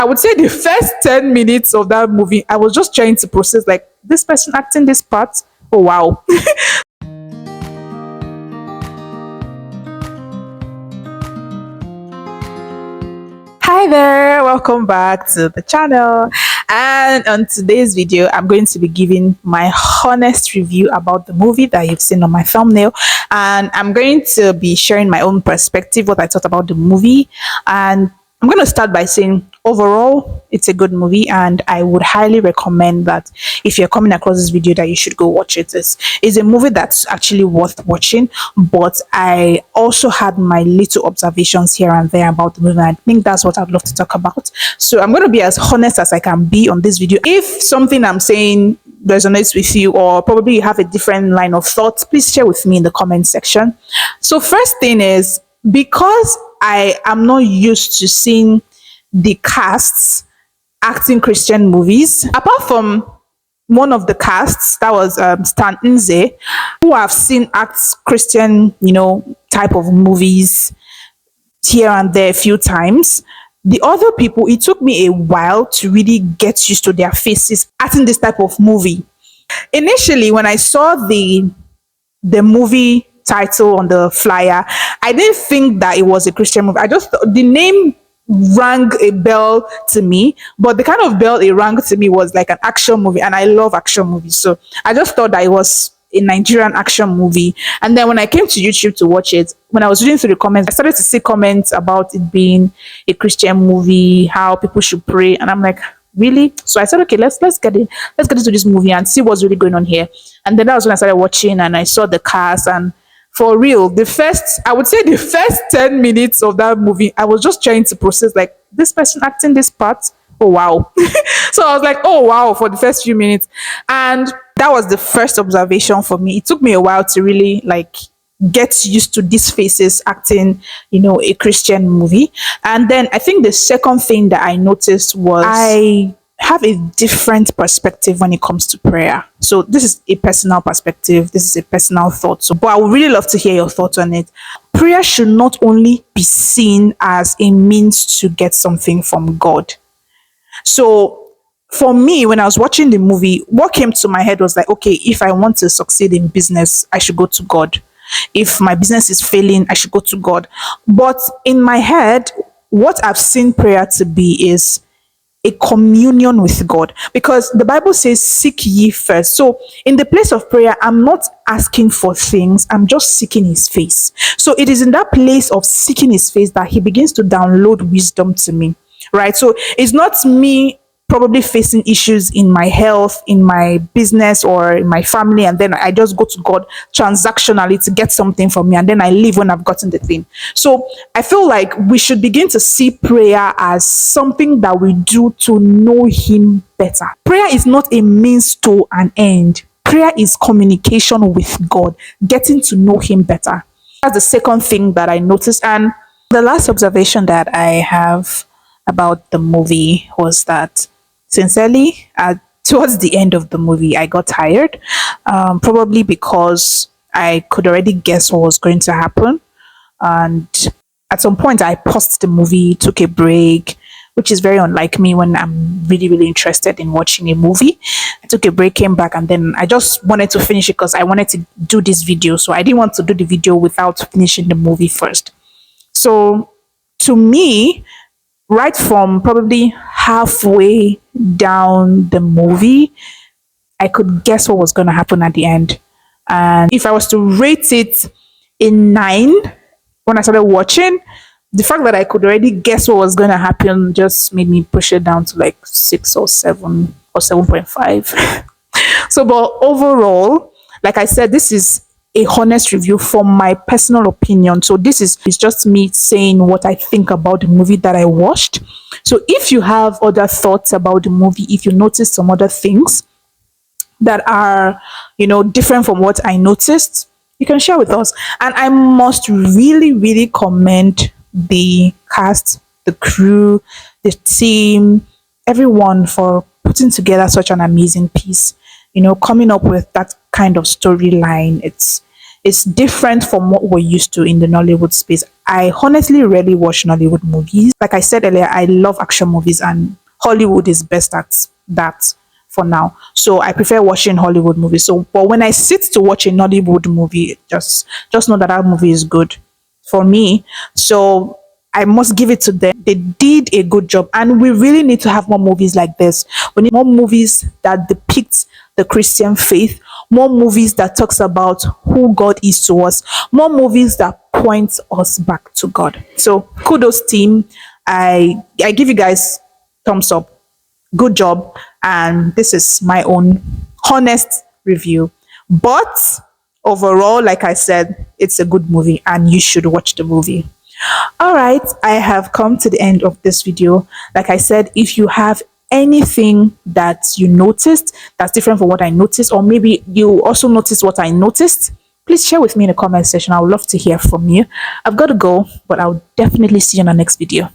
I would say the first 10 minutes of that movie, I was just trying to process like this person acting this part. Oh wow. Hi there, welcome back to the channel. And on today's video, I'm going to be giving my honest review about the movie that you've seen on my thumbnail. And I'm going to be sharing my own perspective, what I thought about the movie. And I'm going to start by saying overall, it's a good movie, and I would highly recommend that if you're coming across this video that you should go watch it. It's a movie that's actually worth watching, but I also had my little observations here and there about the movie, and I think that's what I'd love to talk about. So I'm going to be as honest as I can be on this video. If something I'm saying resonates with you, or probably you have a different line of thought, please share with me in the comment section. So first thing is, because I am not used to seeing the casts acting Christian movies, apart from one of the casts, that was Stan Nze, who I've seen act Christian, type of movies here and there a few times. The other people, it took me a while to really get used to their faces acting this type of movie. Initially, when I saw the movie title on the flyer, I didn't think that it was a Christian movie. I just thought the name rang a bell to me, but the kind of bell it rang to me was like an action movie, and I love action movies, so I just thought that it was a Nigerian action movie. And then when I came to YouTube to watch it, when I was reading through the comments, I started to see comments about it being a Christian movie, how people should pray, and I'm like, really? So I said, okay, let's get into this movie and see what's really going on here. And then that was when I started watching, and I saw the cast. And for real, I would say the first 10 minutes of that movie, I was just trying to process like this person acting this part. Oh wow. So I was like, oh wow, for the first few minutes. And that was the first observation for me. It took me a while to really like get used to these faces acting, a Christian movie. And then I think the second thing that I noticed was I have a different perspective when it comes to prayer. So this is a personal perspective. This is a personal thought. So, but I would really love to hear your thoughts on it. Prayer should not only be seen as a means to get something from God. So for me, when I was watching the movie, what came to my head was like, okay, if I want to succeed in business, I should go to God. If my business is failing, I should go to God. But in my head, what I've seen prayer to be is a communion with God, because the Bible says, seek ye first. So in the place of prayer, I'm not asking for things, I'm just seeking his face. So it is in that place of seeking his face that he begins to download wisdom to me, right? So it's not me probably facing issues in my health, in my business, or in my family, and then I just go to God transactionally to get something from me, and then I leave when I've gotten the thing. So I feel like we should begin to see prayer as something that we do to know him better. Prayer is not a means to an end. Prayer is communication with God, getting to know him better. That's the second thing that I noticed. And the last observation that I have about the movie was that, sincerely, towards the end of the movie, I got tired, probably because I could already guess what was going to happen. And at some point, I paused the movie, took a break, which is very unlike me when I'm really, really interested in watching a movie. I took a break, came back, and then I just wanted to finish it because I wanted to do this video. So I didn't want to do the video without finishing the movie first. So to me, right from probably halfway down the movie, I could guess what was going to happen at the end. And if I was to rate it a 9 when I started watching, the fact that I could already guess what was going to happen just made me push it down to like 6 or 7 or 7.5. So, but overall, like I said, this is a honest review from my personal opinion. So this is just me saying what I think about the movie that I watched. So if you have other thoughts about the movie, if you notice some other things that are, different from what I noticed, you can share with us. And I must really, really commend the cast, the crew, the team, everyone for putting together such an amazing piece. Coming up with that kind of storyline, It's different from what we're used to in the Nollywood space. I honestly rarely watch Nollywood movies. Like I said earlier, I love action movies, and Hollywood is best at that for now. So I prefer watching Hollywood movies. So, but when I sit to watch a Nollywood movie, just know that that movie is good for me. So I must give it to them. They did a good job, and we really need to have more movies like this. We need more movies that depict the Christian faith, more movies that talks about who God is to us, more movies that point us back to God. So kudos team. I give you guys thumbs up. Good job. And this is my own honest review. But overall, like I said, it's a good movie and you should watch the movie. All right, I have come to the end of this video. Like I said, if you have anything that you noticed that's different from what I noticed, or maybe you also noticed what I noticed, please share with me in the comment section. I would love to hear from you. I've got to go, but I'll definitely see you in the next video.